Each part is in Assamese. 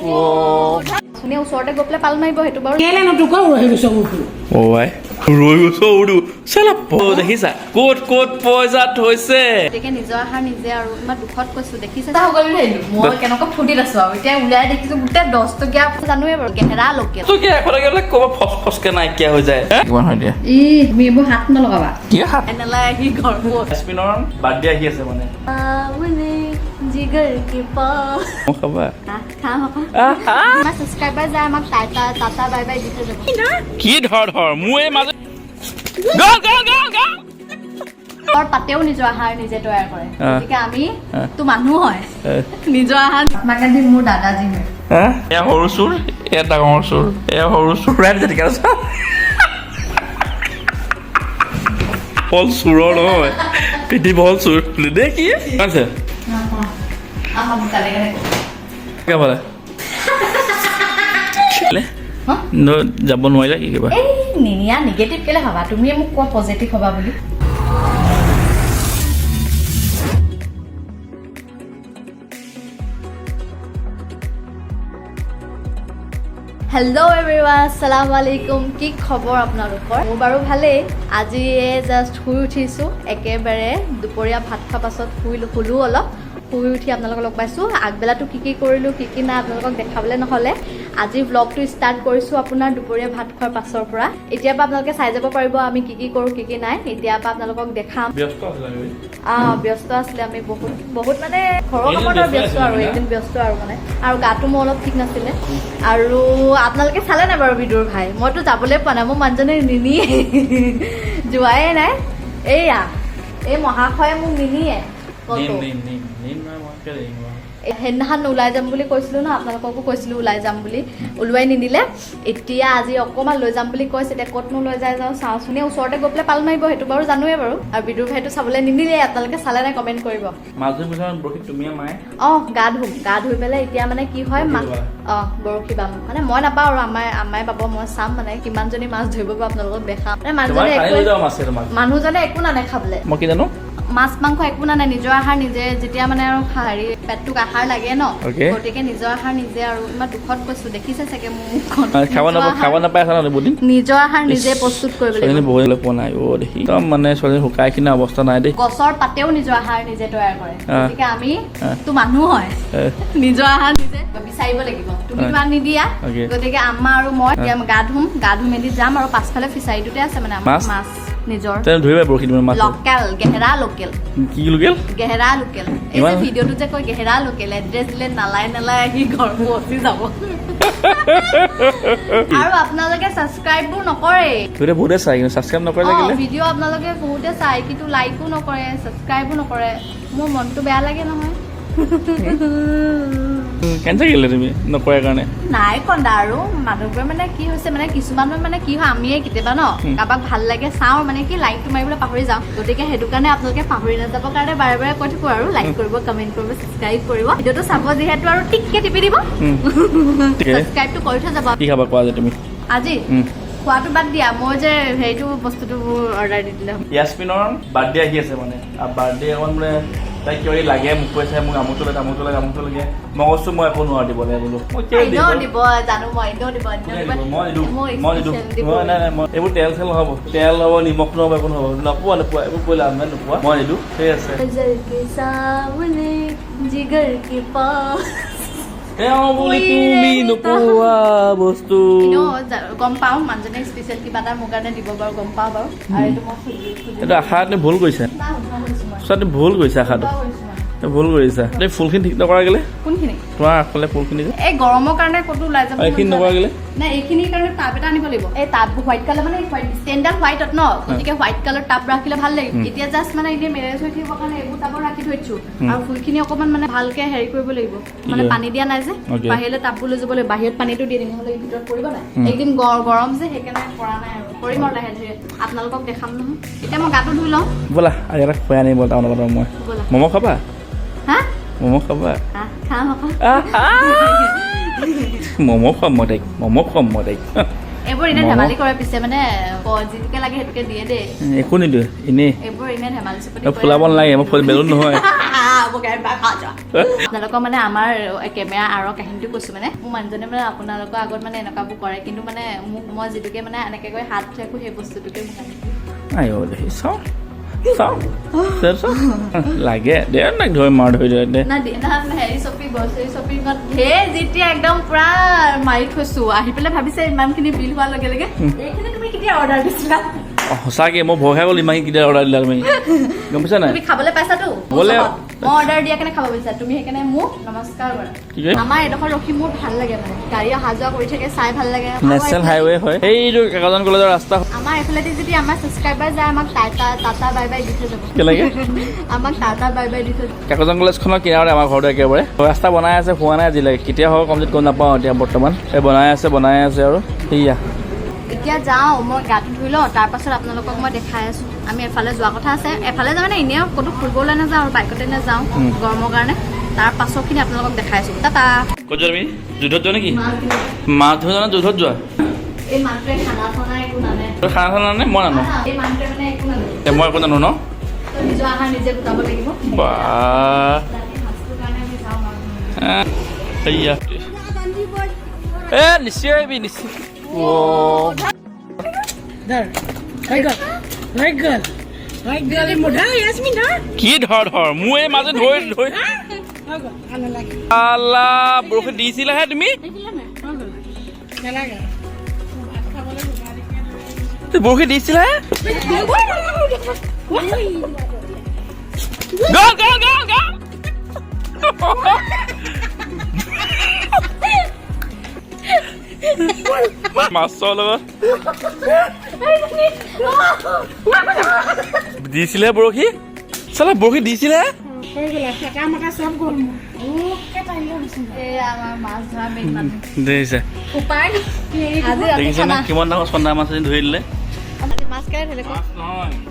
শুনি ওচৰতে গৈ পেলাই পাল মাৰিব সেইটো বাৰু কেলে নতুক ৰৈ গৈছ উঠো অ আই ৰৈ গৈছো উডু চালা দেখিছা ক'ত ক'ত পইচা থৈছে গতিকে নিজৰ আহাৰ নিজে আৰু ইমান দুখত কৈছো দেখিছে হৈ গ'ল আহিলো মই কেনেকুৱা ফুটিত আছো আৰু এতিয়া ওলাই দেখিছো গোটেই 10 টকীয়া জানোৱে বাৰু গেহেৰা লোকেল তো কি এখন গ'লে ক'ব ফসফসকে নাইকিয়া হৈ যায় কিমান হয় দিয়া তুমি এইবোৰ হাত নলগাবা কি হাত এনেলাই আহি ঘৰ স্পিনৰ বাৰ্থডে আহি আছে মানে জিগৰ কি পাস মই খাবা খাম আকৌ আমাৰ সাবস্ক্ৰাইবাৰ যায় আমাক টাটা বাই বাই দি থৈ যাব কি ধৰ মোৰ এই মাজে গল গল গল গল और पातेও নিজৰ আহাৰ নিজে তৈয়াৰ কৰে গতিকে আমি তো মানুহ হয় নিজৰ আহাৰ মাগাদি মোৰ দাদাজি হয় এ সৰু চুৰ এ ডাঙৰ চুৰ এ সৰু চুৰ ৰাইট যেনেকৈ আছে ফল চুৰৰ নহয় পিঠি ফল চুৰ দে কি আছে আমাৰ মুকালে কে বলে যাব নোৱাৰিলা কি কিবা এই নিনিয়া নিগেটিভ কেলে ভাবা তুমি মোক কোৱা পজিটিভ হবা বুলি हेलो एवरीवन अस्सलाम वालेकुम की खबर आपनालोকৰ মোৰ বাৰু ভালেই আজি জাস্ট শুই উঠিছো একেবাৰে দুপৰীয়া ভাত খোৱাৰ পাছত শুলো অলপ শুই উঠি আপোনালোকক লগ পাইছো আগবেলাটো কি কৰিলো কি না আপোনালোকক দেখাবলে নহলে আজি ব্লগটো ষ্টাৰ্ট কৰিছো আপোনাৰ দুপৰীয়া ভাত খোৱাৰ পাছৰ পৰা এতিয়া পৰা আপোনালোকে চাই যাব পাৰিব আমি কি কৰো কি নাই এতিয়া পৰা আপোনালোকক দেখাম ব্যস্ত আছিলে আমি বহুত মানে ঘৰৰ কামত ব্যস্ত আৰু একদিন ব্যস্ত আৰু মানে আৰু গাটো মোৰ অলপ ঠিক নাছিলে আৰু আপোনালোকে চালে নাই বাৰু ভিডিঅ'ৰ ভাই মইতো যাবলৈ পোৱা নাই মোৰ মানুহজনে নিনিয়ে যোৱাই নাই এইয়া এই মহাশয়ে মোক নিনিয়ে সেইদিনাখন ওলাই যাম বুলি কৈছিলো ন আপোনালোককো কৈছিলো ওলাই যাম বুলি ওলোৱাই নিদিলে এতিয়া আজি অকণমান লৈ যাম বুলি কৈছে এতিয়া ক'তনো লৈ যায় যাওঁ চাওঁচোন ওচৰতে গৈ পেলাই পাল মাৰিব সেইটো বাৰু জানোৱে বাৰু আৰু বিদুৰ ভাইটো চাবলৈ নিদিলে আপোনালোকে চালে নাই কমেণ্ট কৰিব গা ধুই পেলাই এতিয়া মানে কি হয় বৰশী বাম মানে মই নাপাওঁ আৰু আমাই পাব মই চাম মানে কিমানজনী মাছ ধৰিব বা আপোনালোকক দেখাম মানে মানুহজনে একো নানে খাবলৈ মই কি জানো মাছ মাংস একো নানে নিজৰ আহাৰ নিজে যেতিয়া মানে আৰু হেৰি পেটটোক আহাৰ লাগে ন গতিকে নিজৰ আহাৰ নিজে আৰু ইমান দুখত কৈছো দেখিছে চাগে মুখখন খাব নাপায় নিজৰ আহাৰ নিজে প্ৰস্তুত কৰিব লাগিব পোৱা নাই অ দেখি একদম মানে ছোৱালী শুকাই কিনা অৱস্থা নাই দেই গছৰ পাতেও নিজৰ আহাৰ নিজে তৈয়াৰ কৰে গতিকে আমি তো মানুহ হয় নিজৰ আহাৰ নিজে বিচাৰিব লাগিব তুমি ইমান নিদিয়া গতিকে আম্মা আৰু মই গা ধুম মেলি যাম আৰু পাছফালে ফিচাৰীটোতে আছে মানে আমাৰ মাছ নিজৰ ধৰিবা বৰশী মাছ লোকেল গেহেৰা লোকেল কি লোকেল গেহেৰা লোকেল এই যে ভিডিঅ'টো যে কয় গেহেৰা লোকেল এড্ৰেছ দিলে নালাই আহি ঘৰ পहुঁচি যাব আৰু আপোনালোকে সাবস্ক্ৰাইবও নকৰে ভিডিঅ' বহুতে চাই কিন্তু সাবস্ক্ৰাইব নকৰে লাগিলে ভিডিঅ' আপোনালোকে বহুতে চাই কিন্তু লাইকও নকৰে সাবস্ক্ৰাইবও নকৰে মোৰ মনটো বেয়া লাগে নহয় কেঞ্চেল কৰিলে তুমি নকৰাৰ কাৰণে নাই কন্দা আৰু মানুহবোৰে মানে কি হৈছে মানে কিছুমানৰ মানে কি হয় আমিয়ে কেতিয়াবা ন কাৰোবাক ভাল লাগে চাওঁ মানে কি লাইকটো মাৰিবলৈ পাহৰি যাওঁ গতিকে সেইটো কাৰণে আপোনালোকে পাহৰি নাযাবৰ কাৰণে বাৰে বাৰে কৈ থাকো আৰু লাইক কৰিব কমেণ্ট কৰিব ছাবস্ক্ৰাইব কৰিব ভিডিঅ'টো চাব যিহেতু আৰু টিককে টিপি দিব ছাবস্ক্ৰাইবটো কৰি থৈ যাব কি খাবা কোৱা যে তুমি আজি খোৱাটো বাদ দিয়া মই যে হেৰিটো বস্তুটো অৰ্ডাৰ দি দিলে ইয়াছমিনৰ বাৰ্থডে আহি আছে মানে বাৰ্থডে এখন মানে তাই কিয় লাগে মোক কৈছে মোক আমুকটো লাগে মই কৈছো মই একো নোৱাৰো দিবলৈ বোলো এইবোৰ তেল চেল নহ'ব তেল হ'ব নিমখ নহ'ব একো নহ'ব নোপোৱা এইবোৰ কৰিলে আমি নোপোৱা মই নিদিওঁ ঠিক আছে তুমি নোপোৱা বস্তু গম পাওঁ মানুহজনে স্পেচিয়েল কিবা এটা মোৰ কাৰণে দিব বাৰু গম পাওঁ বাৰু আৰু এইটো আশাত ভুল কৰিছে ভুল কৰিছে আশাটো ভুল কৰিছা তুমি ফুলখিনি ঠিক নকৰা গ'লে কোনখিনি তোমাৰ আগফালে ফুলখিনি এই গৰমৰ কাৰণে ক'তো ওলাই যাব এইখিনি নকৰা গ'লে নাই এইখিনিৰ কাৰণে টাব এটা আনিব লাগিব এই টাব হোৱাইট কালাৰ মানে ষ্টেণ্ডাৰ্ড হোৱাইটত ন গতিকে হোৱাইট কালাৰ টাব ৰাখিলে ভাল লাগিব এতিয়া জাষ্ট মানে এতিয়া মেৰেজ হৈ থাকিবৰ কাৰণে এইবোৰ টাবত ৰাখি থৈছো আৰু ফুলখিনি অকণমান মানে ভালকে হেৰি কৰিব লাগিব মানে পানী দিয়া নাই যে বাহিৰলৈ টাববোৰ লৈ যাব লাগিব বাহিৰত পানীটো দি দিম নহ'লে ভিতৰত পৰিব নাই একদিন গৰম যে সেইকাৰণে কৰা নাই আৰু কৰিম আৰু লাহে ধীৰে আপোনালোকক দেখাম নহয় এতিয়া মই গাটো ধুই লওঁ ব'লা আজি এটা খুৱাই আনিব টাউনৰ পৰা মই ম'ম' খাবা ম'ম' খাবা খাম ম'ম' খুৱাম মই তাইক এইবোৰ এনে ধেমালি কৰে পিছে মানে যিটোকে লাগে সেইটোকে দিয়ে দেই একো নিদিওঁ এনেই এইবোৰ এনে ধেমালি ফুলাব নালাগে মই বেলুন নহয় খাবগৈ আপোনালোকৰ মানে আমাৰ কেমেৰা আঁৰৰ কাহিনীটো কৈছোঁ মানে মোৰ মানুহজনে মানে আপোনালোকৰ আগত মানে এনেকুৱাবোৰ কৰে কিন্তু মানে মোক মই যিটোকে মানে এনেকৈ কৰি হাত থাকোঁ সেই বস্তুটোকে মোক আইঅ দেখি চাওঁ লাগে দে ধৰি মাৰ ধৰি দে না হেৰি শ্বপিং গ্ৰচাৰী শ্বপিঙত ঢেৰ যেতিয়া একদম পুৰা মাৰি থৈছোঁ আহি পেলাই ভাবিছে ইমানখিনি বিল হোৱাৰ লগে লগে এইখিনি তুমি কেতিয়া অৰ্ডাৰ দিছিলা সঁচাকে মই ভয় খাই গ'লো ইমান কেতিয়া অৰ্ডাৰ দিলা তুমি গম পাইছা নাই তুমি খাবলৈ পাইছাতো বোলে মই অৰ্ডাৰ দিয়া কাৰণে খাব বিচাৰা তুমি সেইকাৰণে মোক নমস্কাৰ কৰা আমাৰ এডোখৰ ৰখি মোৰ ভাল লাগে মানে গাড়ী অহা যোৱা কৰি থাকে চাই ভাল লাগে নেশ্যনেল হাইৱে হয় এইটো কাকজান কলেজৰ ৰাস্তা আমাৰ এইফালেদি যদি আমাৰ ছাবস্ক্ৰাইবাৰ যায় আমাক টাটা বাই বাই দি থৈ যাব কেলেগে আমাক টাটা বাই বাই দি থৈ যাব কাকজান কলেজখনৰ কিনাৰতে আমাৰ ঘৰটো একেবাৰে ৰাস্তা বনাই আছে হোৱা নাই আজিলৈকে কেতিয়া হয় কমপ্লিট গম নাপাওঁ এতিয়া বৰ্তমান এই বনাই আছে আৰু সেয়া এতিয়া যাওঁ মই গাটো ধুই লওঁ তাৰপাছত আপোনালোকক মই দেখাই আছোঁ আমি এফালে যোৱা কথা আছে এফালে যাওঁ মানে এনেও ক'তো ফুৰিবলৈ নাযাওঁ আৰু বাইকতে নাযাওঁ গৰমৰ কাৰণে তাৰ পাছৰখিনি আপোনালোকক দেখাই আছোঁ টাটা ক'ত যোৱা তুমি যুদ্ধত যোৱা নেকি মাছ ধৰিব যোৱা যুদ্ধত যোৱা এই মানুহটোৱে খানা চানা একো নানে তই খানা চানা নানে মই নানো এই মানুহটোৱে মানে একো নানে মই একো নানো ন তই নিজৰ আহাৰ নিজে গোটাব লাগিব বা ৰাতি সাঁজটোৰ কাৰণে আমি যাওঁ সেয়া এ নিশ্চয় আহিবি নিশ্চয় কি ধৰ মোৰ এই মাজে ধৰি বৰষুণ দিছিলাহে তুমি বৰষুণ দিছিলাহে মাছৰ লগত দিছিলে বৰশী চালা বৰশী দিছিলে দেখিছে নে কিমান ডাঙৰ চন্দা মাছ এজনী ধৰি দিলে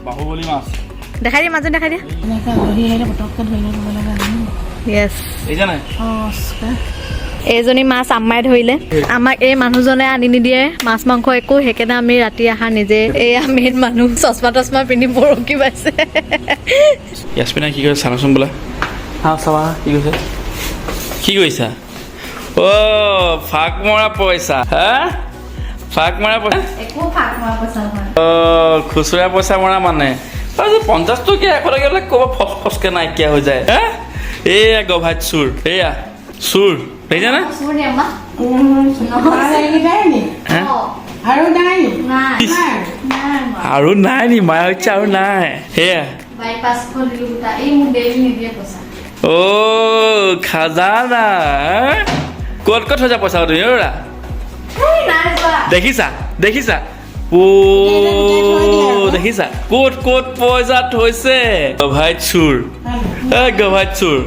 বাহুবলী মাছ দেখাই দিয়া মাজত দেখাই দিয়া এইজনী মাছ আম্মাই ধৰিলে আমাক এই মানুহজনে আনি নিদিয়ে মাছ মাংস একো সেইকাৰণে আমি ৰাতি আহা নিজে এয়া মেইন মানুহ চশমা তচমা পিন্ধি বৰশী বাইছে ইয়াচমিনা কি কৰিছে চাওঁচোন বোলা চাবা কি কৈছে কি কৰিছা অ' ফাক মৰা পইচা হা ফাক মৰা পইচা একো ফাক মৰা পইচা নহয় অ' খুচুৰা পইচা মৰা মানে 50 টকীয়া 100 টকীয়া বিলাক ক'ব ফচকে নাইকিয়া হৈ যায় হা এয়া গভাত চুৰ এয়া চুৰ দেখিছা না আৰু নাই নি মায়া হৈছে আৰু নাই সেয়া অ' খাজানা ক'ত ক'ত থৈছা পইচা তুমি অ'ৰা দেখিছা দেখিছা ক'ত ক'ত পইচা থৈছে গভাত চুৰ গভাত চুৰ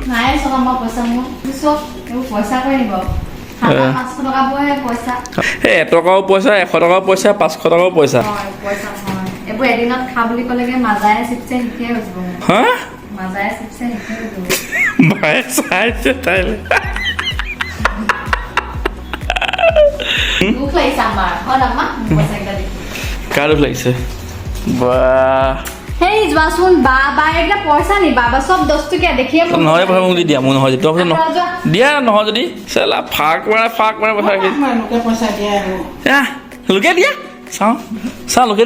এটকাও পইচা 100 টকাও পইচা 500 টকাও পইচা এইবোৰ এদিনত খা বুলি ক'লেগে মাজায়ে চিপছে শিকিয়ে হৈ যাব হা মাজায়ে চিপছে শিকিয়ে হৈ যাব ভাই চাইছে তাইলে দুখ লাগিছে আমাৰ হয় আম্মা পইচা কেইটা দেখি কাৰ দুখ লাগিছে বাহ হেই যোৱাচোন বা এইবিলাক পইচা নি বাবা চব 10 টকীয়া দেখিয়ে নহয় ভাই মোক দিয়া মোৰ নহয় যদি তই দিয়া নহয় যদি চালা ফাক মাৰা পইচা লোকে দিয়া চাওঁ লোকে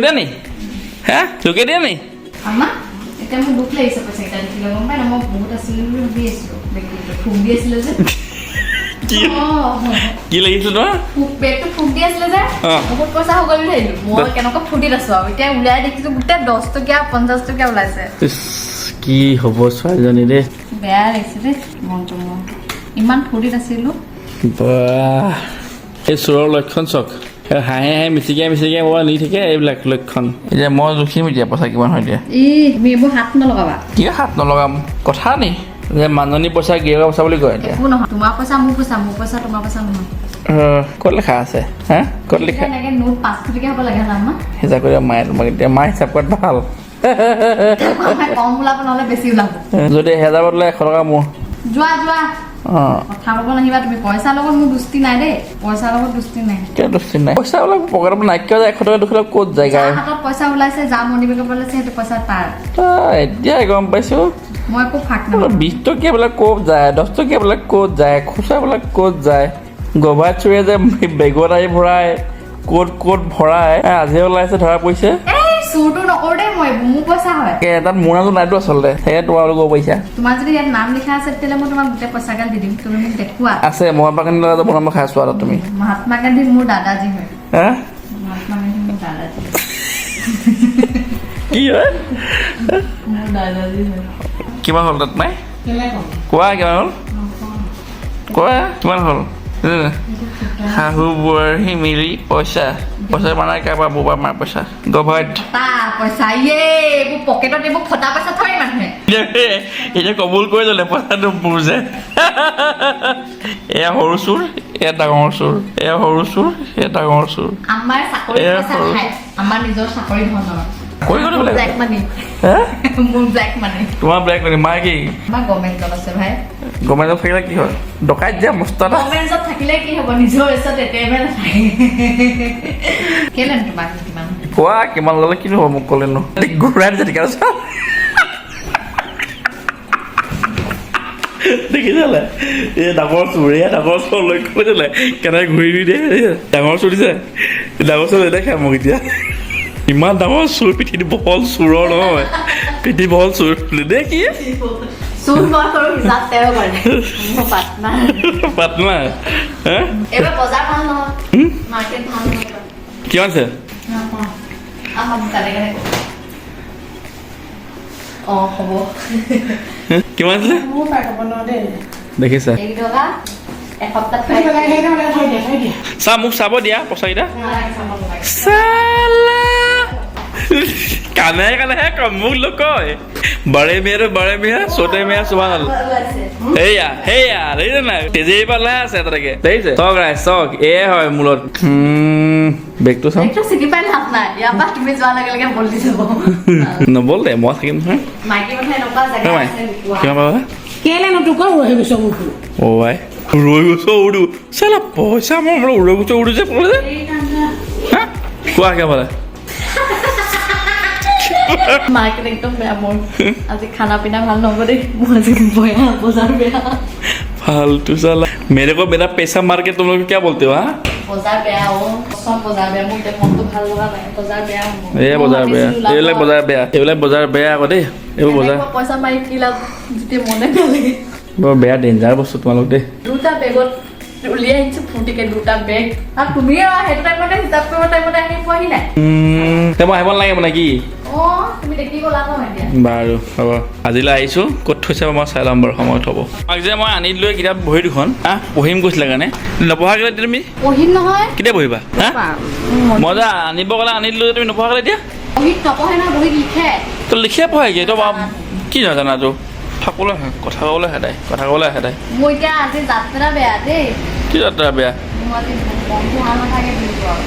দিয়া নি হা লোকে দিয়া নি আম্মা এতিয়া মোৰ দুখ লাগিছে পইচা কেইটা দেখিলে গম পাই না মই বহুত আছিলোঁ বুলি ভাবি আছিলোঁ ফুক দি আছিলে যে কি লাগিছিল তোমাৰ বেগটো ফুক দি আছিলে যে বহুত পইচা হৈ গ'ল বুলি ভাবিলোঁ মই কেনেকুৱা ফুটিত আছোঁ আৰু এতিয়া ওলাই দেখিছোঁ গোটেই 10 টকীয়া 50 টকীয়া ওলাইছে কি হ'ব ছোৱালীজনী দেই বেয়া লাগিছে দেই মনটো মোৰ ইমান ফুটিত আছিলোঁ বাহ এই চোৰৰ লক্ষণ চক হাঁহে মিচিকিয়াই মোবাইল নি থাকে এইবিলাক লক্ষণ এতিয়া মই জুখিম এতিয়া পইচা কিমান হয় এতিয়া তুমি এইবোৰ হাত নলগাবা কি হাত নলগাম কথা নি যে মানুহজনী পইচা গিৰিয়েকৰ পইচা বুলি কয় এতিয়া একো নহয় তোমাৰ পইচা মোৰ পইচা তোমাৰ পইচা নহয় ক'ত লিখা আছে হা ক'ত লিখা এনেকৈ নোট 5 টকীয়া হ'ব লাগে না হিচাপ কৰি মায়ে তোমাক এতিয়া মায়ে হিচাপ কৰাত ভাল কম ওলাব নহ'লে বেছি ওলাব যদি 1000 বদলে 100 টকা মোৰ যোৱা কথা ক'ব নাহিবা তুমি পইচাৰ লগত মোৰ দুষ্টি নাই দেই পইচাৰ লগত দুষ্টি নাই কিয় দোষী নাই পইচা বিলাক পকেটত নাইকিয়া যায় 100 টকা দুখিলা ক'ত যায় গাই হাতত পইচা ওলাইছে যা মনি বেগত ওলাইছে সেইটো পইচা তাৰ এতিয়া গম পাইছো মই একো ফাক নাপাওঁ 20 টকীয়া বিলাক ক'ত যায় 10 টকীয়া বিলাক ক'ত যায় খুচৰা বিলাক ক'ত যায় গভা চুৰে যে বেগত আহি ভৰাই ক'ত ভৰাই আজি ওলাইছে ধৰা পৰিছে চুৰটো নকৰো দেই মই মোৰ পইচা হয় তাত মোৰ নামটো নাইতো আচলতে সেয়ে তোমালোকে ক'ব পাৰিছা তোমাৰ যদি ইয়াত নাম লিখা আছে তেতিয়াহ'লে মই তোমাক গোটেই পইচা গাল দি দিম তুমি মোক দেখুওৱা আছে মহাত্মা গান্ধী লগত বনাব খাই আছো আৰু তুমি মহাত্মা গান্ধী মোৰ দাদাজী হয় হা মহাত্মা গান্ধী মোৰ দাদাজী কি হয় মোৰ দাদাজী হয় কিমান হ'ল তাত নাই কেলে ক'ম কোৱা কিমান হ'ল কোৱা কিমান হ'ল শাহু বোৱাৰী মিলি পইচা মানে কাৰোবাৰ বোবা মাৰ পইচা গভাইট পইচা ইয়ে এইবোৰ পকেটত এইবোৰ ফটা পইচা থয় মানুহে এতিয়া কবুল কৰি ল'লে পইচাটো মোৰ যে এয়া সৰু চোৰ এয়া ডাঙৰ চোৰ এয়া সৰু চোৰ এয়া ডাঙৰ চোৰ আমাৰ চাকৰি পইচা খায় আমাৰ নিজৰ চাকৰি ধৰণৰ কৰি গ'লো বোলে ব্লেক মানি মোৰ ব্লেক মানি তোমাৰ ব্লেক মানি মাৰ কি আমাৰ গভৰ্ণমেণ্ট জব আছে ভাই গভৰ্ণমেণ্ট জব থাকিলে কি হয় ডকাইত যে মস্ত এটা গভৰ্ণমেণ্ট জব থাকিলে কি হ'ব নিজৰ ওচৰত একেবাৰে নাথাকে কেলে তোমাক কিমান কোৱা কিমান ল'লে কিনো হ'ব মোক ক'লেনো ঘূৰাই দিছে ঠিক আছে দেখিছিলে এই ডাঙৰ চোৰ এয়া ডাঙৰ চোৰ লক্ষ্য কৰিছিলে কেনেকৈ ঘূৰি দিয়ে ডাঙৰ চোৰ দিছে ডাঙৰ চোৰ নেদেখে মোক এতিয়া ইমান ডাঙৰ চোৰ পিঠিত বহল চোৰৰ নহয় পিঠি বহল চোৰ নেদেখি চোৰ মই কৰো হিচাপ তেওঁ কৰে মোৰ পাটনা এইবাৰ বজাৰ ভাল নহয় মাৰ্কেট ভাল নহয় কিমান আছে আমাৰ কানে কানে হ'ব কিমান আছিলে মোৰ পাই ক'ব নোৱাৰো দেই দেখিছা এই টকা এসপ্তাহ থৈ দিয়া চা মোক চাব দিয়া পইচাকেইটা কানে কানেহে কম মোক নকয় বাৰে মেয়া চতে মেয়া চোৱা হ'ল সেয়া দেখিছে নাই তেজেই পালাই আছে তাকে দেখিছে চক ৰাইজ চক এয়ে হয় মূলত বেগটো চাওঁ চিনি পাই লাভ নাই ইয়াৰ পৰা তুমি যোৱাৰ লগে লগে বলি যাব নবল দে মই থাকিম নহয় মাইকী মানুহে এনেকুৱা জেগা আছে কিমান পাবা কেলে নতুকা ৰৈ গৈছ মোৰ অ' আই ৰৈ গৈছ উৰু চালা পইচা মই ৰৈ গৈছ উৰু যে পৰে যে হা কোৱা কিয় পালে মাৰ্কেট একদম বেয়া মোৰ আজি খানা পিনা ভাল নহ'ব দেই মোৰ আজি বেয়া বজাৰ বেয়া फालतू साला मेरे को मेरा पैसा मार के तुम लोग क्या बोलते हो हाँ বজাৰ বেয়া সব বজাৰ বেয়া মোৰ মনটো ভাল লগা নাই বজাৰ বেয়া এই এইবিলাক বজাৰ বেয়া আকৌ দেই এইবোৰ বজাৰ পইচা মাৰি কি লাভ যেতিয়া মনে নালাগে বৰ বেয়া ডেঞ্জাৰ বস্তু তোমালোক দেই দুটা বেগত উলিয়াই আহিছো ফুটিকে দুটা বেগ আৰু তুমি সেইটো টাইমতে হিচাপ কৰিব টাইমতে আহি পোৱাহি নাই মই আহিব নালাগে মানে কি তুমি দেখি গ'লা ন এতিয়া বাৰু হ'ব আজিলৈ আহিছোঁ ক'ত থৈছে মই চাই ল'ম বাৰু সময়ত হ'ব আমাক যে মই আনি লৈ কিতাপ বহি দুখন পঢ়িম কৈছিলে কাৰণে নপঢ়াকৈ তুমি পঢ়িম নহয় কেতিয়া পঢ়িবা হা মই যে আনিব গ'লে আনি দিলোঁ তুমি নপঢ়াকৈ এতিয়া বহীত নপঢ়ে নহয় বহীত লিখে তই লিখিয়ে পঢ়ে কি তই কি নাজানা তোৰ কথা ক'বলৈ হেদায় মোৰ এতিয়া আজি যাত্ৰা বেয়া দেই কি যাত্ৰা বেয়া মোৰ আজি মনটো ভাল নাথাকে দিনটো আৰু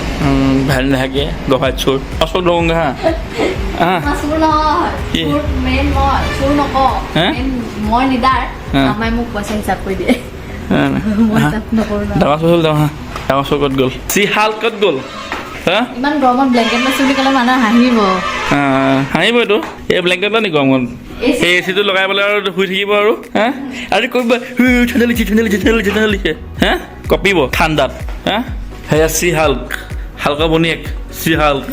ভাল নাথাকে গভাত চোৰ অচক দৌংগা হা চোৰ নহয় কি? চোৰ মেইন মই চোৰ নকওঁ হে? মই নিদাৰ হা? আমাই মোক পইচা হিচাপ কৰি দিয়ে মই হিচাপ নকৰোঁ ন ডাঙৰ চোৰ হ'ল ডাঙৰ চোৰ ক'ত গ'ল চিহাল ক'ত গ'ল হা ইমান গৰমত ব্লেংকেট লৈছোঁ বুলি ক'লে মানুহে হাঁহিব হাঁহিবইতো এই ব্লেংকেট নি গৰমত এই এ চিটো লগাই পেলাই আৰু শুই থাকিব আৰু হা আৰু কৰিব ঠাণ্ডা লিখে হা কঁপিব ঠাণ্ডাত হা সেয়া হালকা বনীয়েক হাল্ক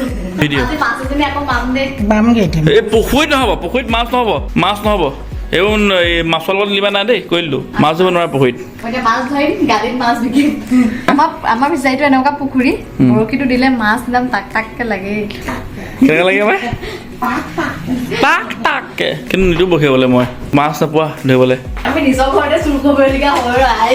ভিডিঅ' আজি মাছ এজনী আকৌ পাম দেই বামগে এতিয়া এই পুখুৰীত নহ'ব পুখুৰীত মাছ নহ'ব এইবোৰ এই মাছৰ লগত নিবা নাই দেই কৈ দিলোঁ মাছ ধৰিব নোৱাৰে পুখুৰীত মই এতিয়া মাছ ধৰিম গাড়ীত মাছ বিকিম আমাৰ ফিচাৰীটো এনেকুৱা পুখুৰী বৰশীটো দিলে মাছ একদম টাককে লাগে কেনেকৈ লাগে মই টাককে কিন্তু নিদিওঁ বহিবলৈ মই মাছ নাপোৱা ধৰিবলৈ আমি নিজৰ ঘৰতে চুৰ কৰিবলগীয়া হয়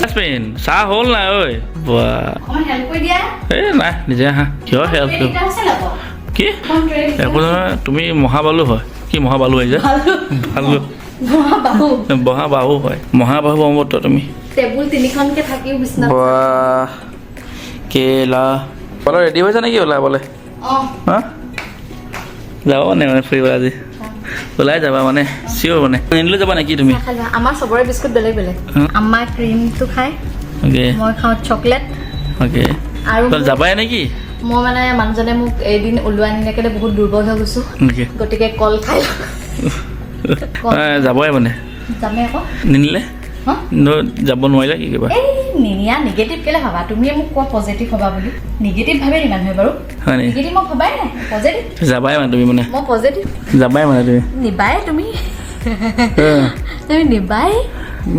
জাস্মিন চাহ হ'ল নাই ঐ বাহ অকণমান হেল্প কৰি দিয়া এই নাই নিজে আহা কিয় হেল্প এতিয়া হৈছে লাভ কি একো নহয় তুমি মহাবালু হয় কি মহাবালু আহিছে ভালু মহাবাহু হয় মহাবাহু ব্ৰহ্মপুত্ৰ তুমি টেবুল তিনিখনকে থাকিও বিচনা বাহ কেলা বলো ৰেডি হৈছে নেকি ওলাবলৈ অঁ হা যাব মানে ফুৰিব আজি ওলাই যাবা মানে চিয়'ৰ মানে নিনিলৈ যাবা নেকি তুমি খাই লোৱা। আমাৰ চবৰে বিস্কুট বেলেগ বেলেগ আমাৰ ক্ৰীমটো খাই অ'কে মই খাওঁ চকলেট অ'কে আৰু তই যাবাই নেকি মই মানে মানুহজনে মোক এদিন ওলোৱাই নিলেকেলে বহুত দুৰ্বল হৈ গৈছোঁ অ'কে গতিকে কল খাই যাবই মানে যামে আকৌ নিনিলে হা যাব নোৱাৰিলা কি কিবা এই নিনিয়া নিগেটিভ কেলে ভাবা তুমিয়ে মোক কোৱা পজিটিভ হ'বা বুলি নিগেটিভ ভাবে নি মানুহে বাৰু হয় নেকি নিগেটিভ মই ভাবাই নাই পজিটিভ যাবাই মানে তুমি মানে মই পজিটিভ যাবাই মানে তুমি নিবাই তুমি তুমি নিবাই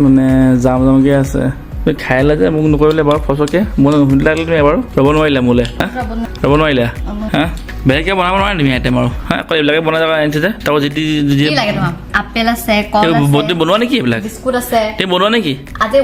মানে যাম যামকৈ আছে তুমি খাইলা যে মোক নকৰিলে বাৰু ফচকে মই নুশুনিলে লাগিলে তুমি এবাৰ ৰ'ব নোৱাৰিলা মোলৈ হা ৰ'ব নোৱাৰিলা হা বেলেগকৈ বনাব নোৱাৰা তুমি আইটেম আৰু হা আকৌ এইবিলাকে বনাই যাব আনিছে যে তাকো যি কি লাগে তোমাক আপেল আছে কল বহুত বনোৱা নেকি এইবিলাক বিস্কুট আছে তুমি বনোৱা নেকি আজি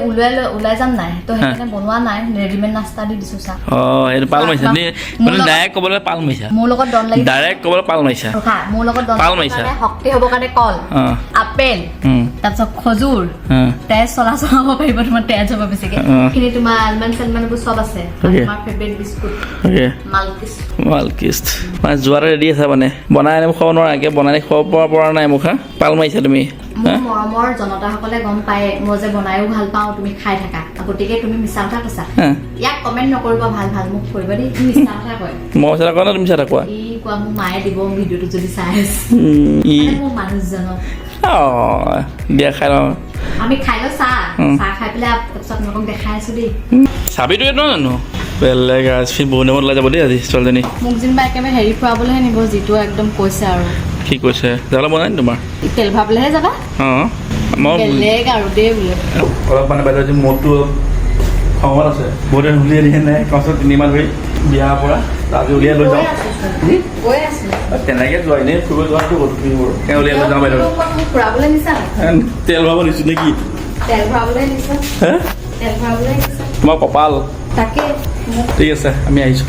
ওলাই যাম নাই তো সেইকাৰণে বনোৱা নাই ৰেডিমেড নাস্তা দি দিছো চা অঁ এইটো পাল মাৰিছা তুমি মানে ডাইৰেক্ট ক'বলৈ পাল মাৰিছা মোৰ লগত দন লাগি ডাইৰেক্ট ক'বলৈ পাল মাৰিছা ৰখা মোৰ লগত দন পাল লাগিবৰ মাৰিছা। কাৰণে শক্তি হ'বৰ কাৰণে কল অঁ আপেল অঁ তাৰপিছত খজুৰ অঁ তেজ চলাচল হ'ব পাৰিব তোমাৰ তেজ হ'ব বেছিকে অ'। এইখিনি তোমাৰ আলমণ্ড চালমণ্ডবোৰ চব আছে Okay. তোমাৰ ফেভৰেট বিস্কুট অ'কে মালকিছ মালকিষ্ট মানে যোৱাতে ৰেডি আছা মানে বনাই আনি মোক খাব নোৱাৰা একে বনাই খুৱাব পৰা নাই মোক হা পাল মাৰিছা তুমি মোৰ মৰমৰ জনতাসকলে গম পায় মই যে বনায়ো ভাল পাওঁ তুমি খাই থাকা গতিকে তুমি মিছা কথা কৈছা হা ইয়াক কমেণ্ট নকৰিবা ভাল ভাল মোক কৰিবা দেই তুমি মিছা কথা কয় মই মিছা কোৱা না তুমি মিছা কোৱা ই কোৱা মোক মায়ে দিব ভিডিঅ'টো যদি চাই আছে ই মানে মোৰ মানুহজনক অঁ দিয়া খাই লওঁ আমি খাই লওঁ চাহ খাই পেলাই তাৰপিছত আপোনালোকক দেখাই আছো দেই চাবিটো এইটো নহয় জানো বেলেগ আজি বহুত টাইমত ওলাই যাব দেই আজি ছোৱালীজনী মোক যেনিবা একেবাৰে হেৰি ফুৰাবলৈহে নিব যিটো একদম কৈছে আৰু কি কৈছে যাবলৈ বনাই নি তোমাৰ তেল ভৰাবলৈহে যাবা অঁ মই বেলেগ আৰু দেই বোলে অলপ মানে বাইদেউ আজি মদটো খঙত আছে বহুত দিন উলিয়াই দিয়ে নাই কষ্ট তিনিমাহ ধৰি বিয়াৰ পৰা আজি উলিয়াই লৈ যাওঁ কৈ আছো তেনেকৈ যোৱা এনেই ফুৰিব যোৱাটো ক'তো ফুৰিব তেওঁ উলিয়াই লৈ যাওঁ বাইদেউ মোক ফুৰাবলৈ নিছা তেল ভৰাব দিছোঁ নেকি তেল ভৰাবলৈ নিছা হে তেল ভৰাবলৈ নিছা তোমাৰ কপাল তাকে মোক ঠিক আছে আমি আহিছোঁ